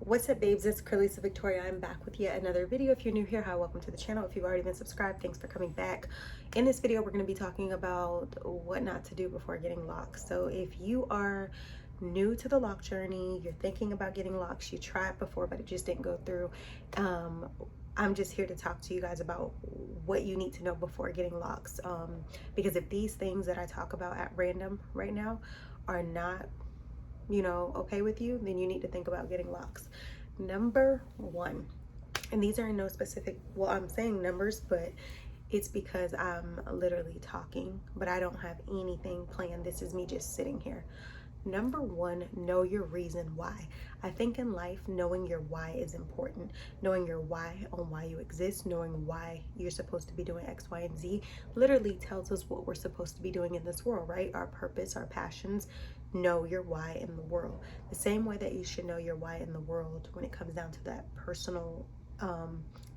What's up, babes? It's Curly's Victoria. I'm back with yet another video. If you're new here, hi, welcome to the channel. If you've already been subscribed, thanks for coming back. In this video, we're going to be talking about what not to do before getting locks. So if you are new to the lock journey, you're thinking about getting locks, you tried before but it just didn't go through, I'm just here to talk to you guys about what you need to know before getting locks, because if these things that I talk about at random right now are not okay with you, then you need to think about getting locks. Number one, and these are in no specific, well, I'm saying numbers, but it's because I'm literally talking, but I don't have anything planned. This is me just sitting here. Number one, know your reason why. I think in life, knowing your why is important. Knowing your why on why you exist, knowing why you're supposed to be doing X, Y, and Z literally tells us what we're supposed to be doing in this world, right? Our purpose, our passions. Know your why in the world. The same way that you should know your why in the world when it comes down to that personal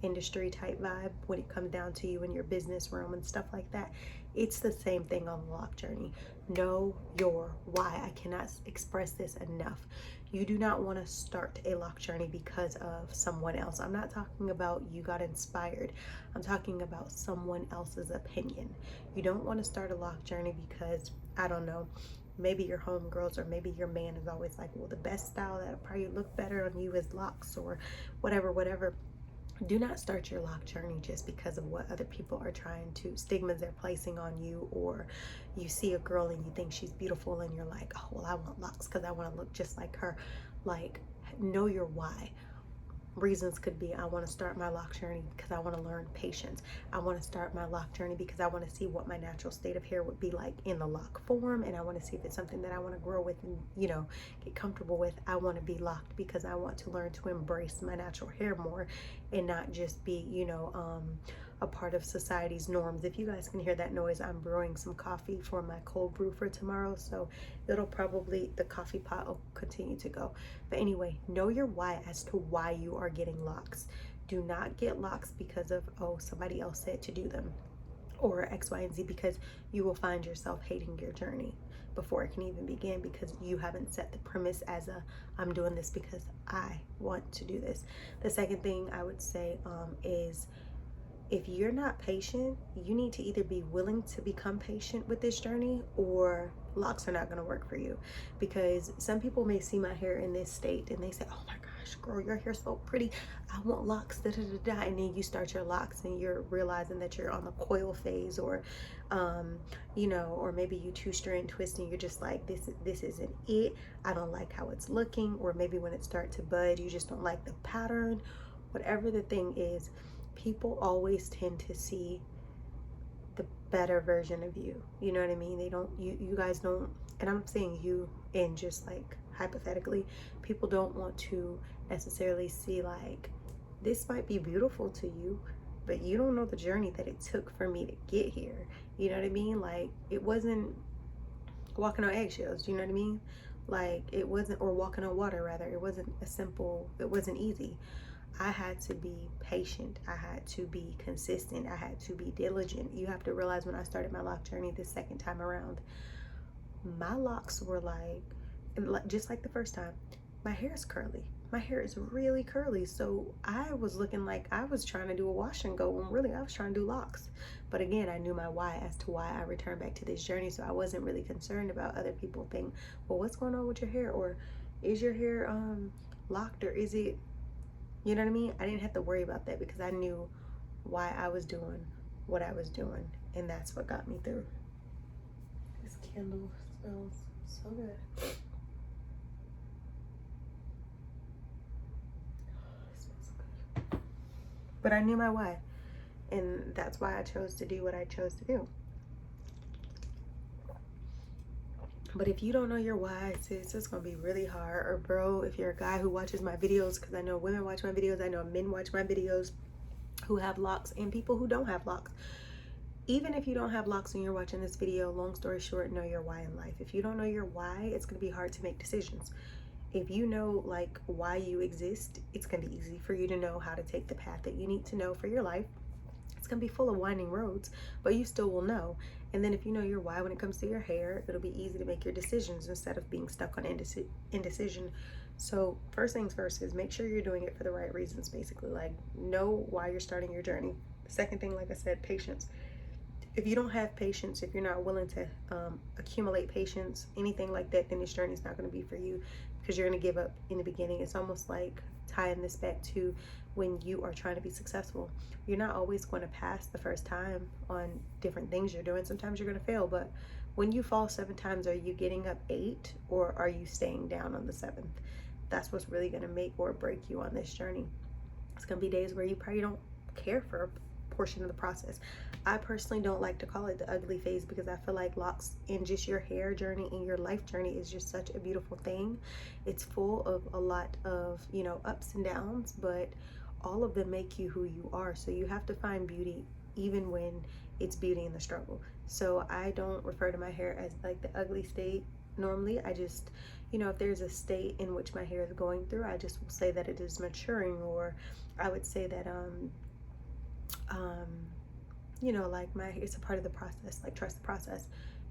industry type vibe, when it comes down to you in your business realm and stuff like that, it's the same thing on the lock journey. Know your why. I cannot express this enough. You do not want to start a lock journey because of someone else. I'm not talking about you got inspired. I'm talking about someone else's opinion. You don't want to start a lock journey because, I don't know, maybe your homegirls or maybe your man is always like, well, the best style that'll probably look better on you is locks or whatever. Do not start your lock journey just because of what other people are trying to, stigmas they're placing on you, or you see a girl and you think she's beautiful and you're like, oh, well, I want locks because I want to look just like her. Like, know your why. Reasons could be, I want to start my lock journey because I want to learn patience. I want to start my lock journey because I want to see what my natural state of hair would be like in the lock form, and I want to see if it's something that I want to grow with and get comfortable with. I want to be locked because I want to learn to embrace my natural hair more and not just be a part of society's norms. If you guys can hear that noise, I'm brewing some coffee for my cold brew for tomorrow, so it'll probably, the coffee pot will continue to go. But anyway, know your why as to why you are getting locks. Do not get locks because of, oh, somebody else said to do them, or X, Y, and Z, because you will find yourself hating your journey before it can even begin, because you haven't set the premise as a, I'm doing this because I want to do this. The second thing I would say is, if you're not patient, you need to either be willing to become patient with this journey, or locks are not going to work for you. Because some people may see my hair in this state and they say, oh my gosh, girl, your hair's so pretty, I want locks, da da da da. And then you start your locks and you're realizing that you're on the coil phase, or or maybe you two-strand twist and you're just like, this isn't it, I don't like how it's looking. Or maybe when it starts to bud, you just don't like the pattern. Whatever the thing is, people always tend to see the better version of you. You know what I mean? They don't, you guys don't, and I'm saying you, and just like hypothetically, people don't want to necessarily see like, this might be beautiful to you, but you don't know the journey that it took for me to get here. You know what I mean? Like, it wasn't walking on eggshells, you know what I mean? Like, it wasn't, or walking on water rather, it wasn't a simple, it wasn't easy. I had to be patient. I had to be consistent. I had to be diligent. You have to realize, when I started my lock journey the second time around, my locks were like, just like the first time, my hair is curly. My hair is really curly. So I was looking like I was trying to do a wash and go, when really I was trying to do locks. But again, I knew my why as to why I returned back to this journey. So I wasn't really concerned about other people think, well, what's going on with your hair? Or is your hair locked, or is it, you know what I mean? I didn't have to worry about that because I knew why I was doing what I was doing, and that's what got me through. This candle smells so good. It smells so good. But I knew my why, and that's why I chose to do what I chose to do. But if you don't know your why, sis, it's gonna be really hard. Or bro, if you're a guy who watches my videos, because I know women watch my videos, I know men watch my videos who have locks, and people who don't have locks. Even if you don't have locks and you're watching this video, long story short, know your why in life. If you don't know your why, it's gonna be hard to make decisions. If you know like why you exist, it's gonna be easy for you to know how to take the path that you need to know for your life. gonna be full of winding roads, but you still will know. And then if you know your why when it comes to your hair, it'll be easy to make your decisions instead of being stuck on indecision. So first things first is make sure you're doing it for the right reasons, basically. Like, know why you're starting your journey. The second thing, like I said, patience. If you don't have patience, if you're not willing to accumulate patience, anything like that, then this journey is not going to be for you, because you're going to give up in the beginning. It's almost like tying this back to when you are trying to be successful. You're not always going to pass the first time on different things you're doing. Sometimes you're going to fail, but when you fall 7 times, are you getting up 8, or are you staying down on the 7th? That's what's really going to make or break you on this journey. It's going to be days where you probably don't care for a portion of the process. I personally don't like to call it the ugly phase, because I feel like locks in just your hair journey and your life journey is just such a beautiful thing. It's full of a lot of, you know, ups and downs, but all of them make you who you are. So you have to find beauty even when it's beauty in the struggle. So I don't refer to my hair as like the ugly state. Normally, I just, you know, if there's a state in which my hair is going through, I just will say that it is maturing, or I would say that you know, like it's a part of the process. Like, trust the process.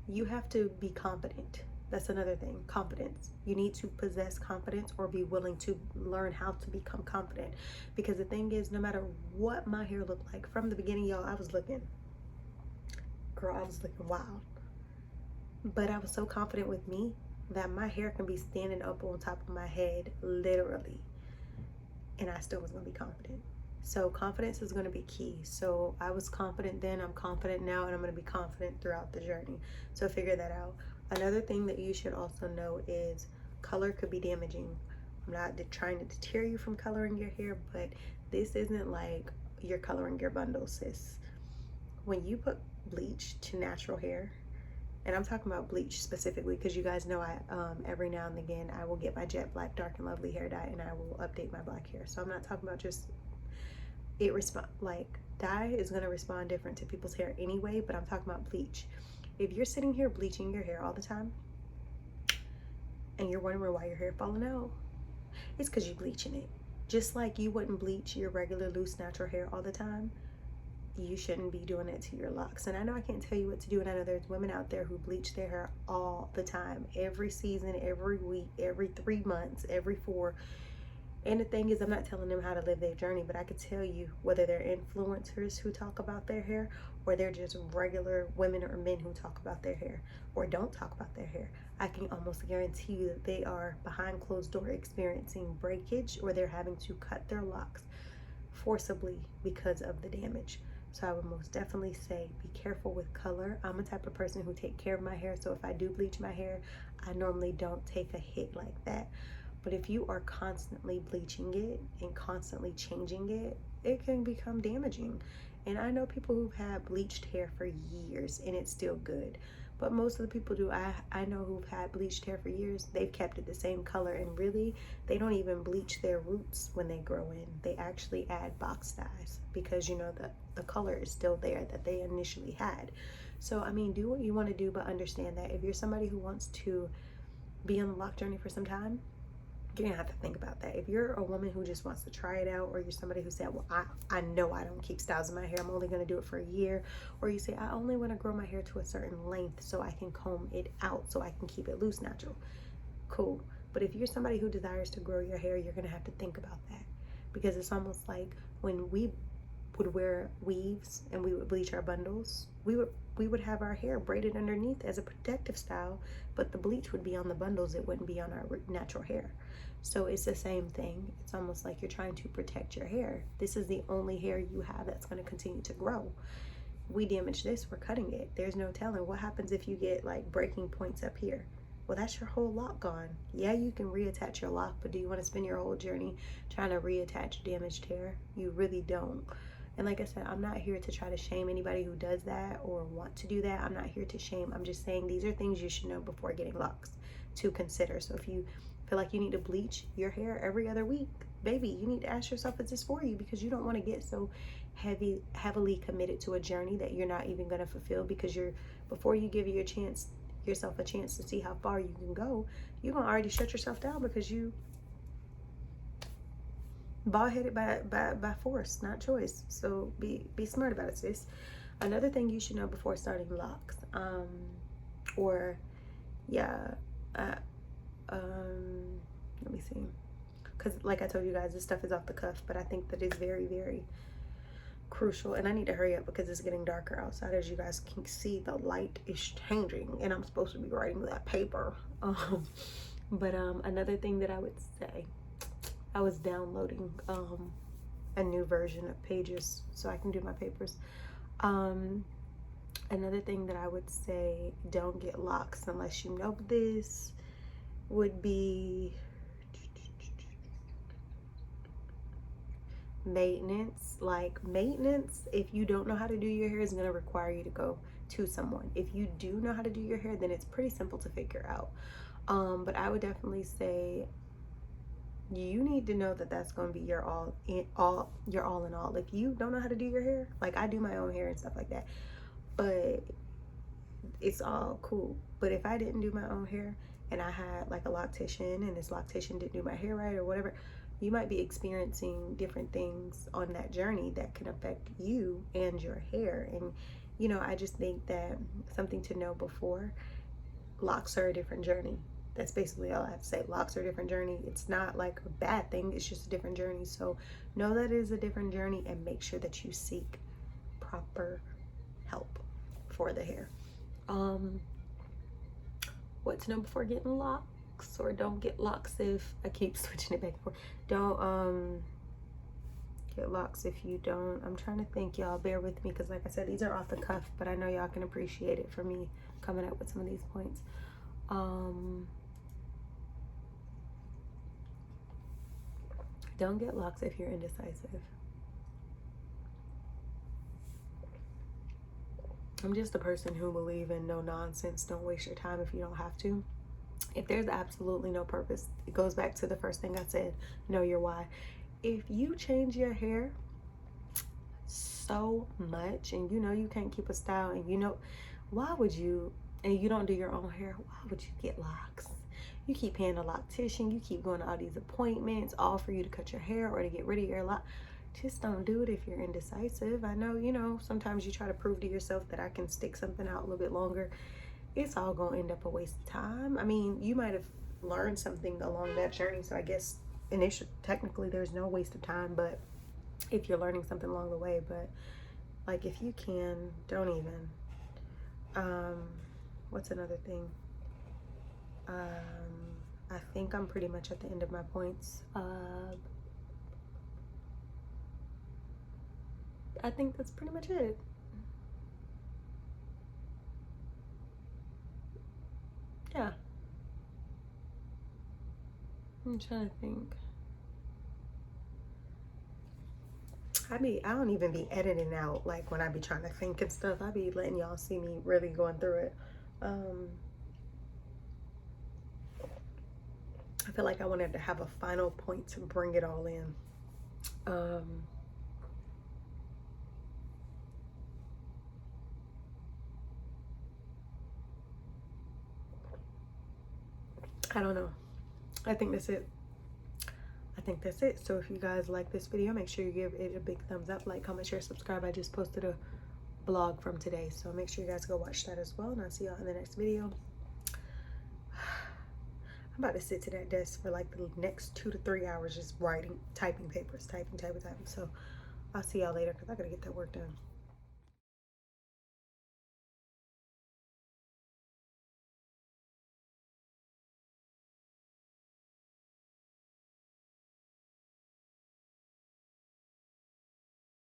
You have to be confident. That's another thing. Confidence. You need to possess confidence, or be willing to learn how to become confident. Because the thing is, no matter what my hair looked like from the beginning, y'all, I was looking wild. But I was so confident with me that my hair can be standing up on top of my head, literally, and I still was gonna be confident. So confidence is going to be key. So I was confident then, I'm confident now, and I'm going to be confident throughout the journey. So figure that out. Another thing that you should also know is color could be damaging. I'm not trying to deter you from coloring your hair, but this isn't like you're coloring your bundles, sis. When you put bleach to natural hair, and I'm talking about bleach specifically because you guys know I every now and again I will get my jet black dark and lovely hair dye, and I will update my black hair. So I'm not talking about just it like dye is going to respond different to people's hair anyway, but I'm talking about bleach. If you're sitting here bleaching your hair all the time and you're wondering why your hair falling out, it's because you're bleaching it. Just like you wouldn't bleach your regular loose natural hair all the time, you shouldn't be doing it to your locks. And I know I can't tell you what to do, and I know there's women out there who bleach their hair all the time, every season, every week, every 3 months, every 4. And the thing is, I'm not telling them how to live their journey, but I could tell you, whether they're influencers who talk about their hair, or they're just regular women or men who talk about their hair, or don't talk about their hair, I can almost guarantee you that they are behind closed door experiencing breakage, or they're having to cut their locks forcibly because of the damage. So I would most definitely say be careful with color. I'm a type of person who take care of my hair, so if I do bleach my hair, I normally don't take a hit like that. But if you are constantly bleaching it and constantly changing it, it can become damaging. And I know people who've had bleached hair for years and it's still good. But most of the people I know who've had bleached hair for years, they've kept it the same color, and really they don't even bleach their roots when they grow in. They actually add box dyes because, you know, the color is still there that they initially had. So I mean, do what you want to do, but understand that if you're somebody who wants to be on the lock journey for some time, you're gonna have to think about that. If you're a woman who just wants to try it out, or you're somebody who said, well, I know I don't keep styles in my hair, I'm only gonna do it for a year, or you say, I only want to grow my hair to a certain length so I can comb it out, so I can keep it loose natural, cool. But if you're somebody who desires to grow your hair, you're gonna have to think about that, because it's almost like when we would wear weaves and we would bleach our bundles, we would have our hair braided underneath as a protective style, but the bleach would be on the bundles, it wouldn't be on our natural hair. So it's the same thing. It's almost like you're trying to protect your hair. This is the only hair you have that's going to continue to grow. We damage this, we're cutting it. There's no telling what happens if you get like breaking points up here. Well, that's your whole lock gone. Yeah, you can reattach your lock, but do you want to spend your whole journey trying to reattach damaged hair? You really don't. And like I said, I'm not here to try to shame anybody who does that or want to do that. I'm not here to shame. I'm just saying these are things you should know before getting locks to consider. So if you feel like you need to bleach your hair every other week, baby, you need to ask yourself, is this for you? Because you don't want to get so heavily committed to a journey that you're not even going to fulfill, because before you give yourself a chance to see how far you can go, you're going to already shut yourself down because you bald-headed by force, not choice. So be smart about it, sis. Another thing you should know before starting locks, or yeah, let me see, because like I told you guys, this stuff is off the cuff, but I think that is very, very crucial. And I need to hurry up because it's getting darker outside. As you guys can see, the light is changing and I'm supposed to be writing that paper. But another thing that I would say, I was downloading a new version of Pages so I can do my papers. Another thing that I would say, don't get locks unless you know this, would be maintenance. Like maintenance, if you don't know how to do your hair, is going to require you to go to someone. If you do know how to do your hair, then it's pretty simple to figure out. But I would definitely say you need to know that that's going to be your all in all. If you don't know how to do your hair, like I do my own hair and stuff like that, but it's all cool. But if I didn't do my own hair and I had like a loctician and this loctician didn't do my hair right or whatever, you might be experiencing different things on that journey that can affect you and your hair. And you know, I just think that something to know before, locks are a different journey. That's basically all I have to say. Locks are a different journey. It's not like a bad thing, it's just a different journey. So know that it is a different journey and make sure that you seek proper help for the hair. What to know before getting locks, or don't get locks if I keep switching it back and forth. Don't get locks if you don't. I'm trying to think, y'all, bear with me, because like I said, these are off the cuff, but I know y'all can appreciate it for me coming up with some of these points. Don't get locks if you're indecisive. I'm just a person who believes in no nonsense. Don't waste your time if you don't have to. If there's absolutely no purpose, it goes back to the first thing I said, know your why. If you change your hair so much and you know you can't keep a style, and you know, why would you, and you don't do your own hair, why would you get locks? You keep paying a loctician, you keep going to all these appointments, all for you to cut your hair or to get rid of your lock. Just don't do it if you're indecisive. I know, you know, sometimes you try to prove to yourself that I can stick something out a little bit longer. It's all gonna end up a waste of time. I mean, you might have learned something along that journey, so I guess technically there's no waste of time, but if you're learning something along the way. But like, if you can, don't even. What's another thing? I think I'm pretty much at the end of my points. I think that's pretty much it. Yeah. I'm trying to think. I don't even be editing out, like when I be trying to think and stuff. I be letting y'all see me really going through it. I feel like I wanted to have a final point to bring it all in. I don't know. I think that's it. So if you guys like this video, make sure you give it a big thumbs up, like, comment, share, subscribe. I just posted a blog from today, so make sure you guys go watch that as well, and I'll see y'all in the next video. I'm about to sit to that desk for like the next 2 to 3 hours just typing papers, typing. So I'll see y'all later because I gotta get that work done.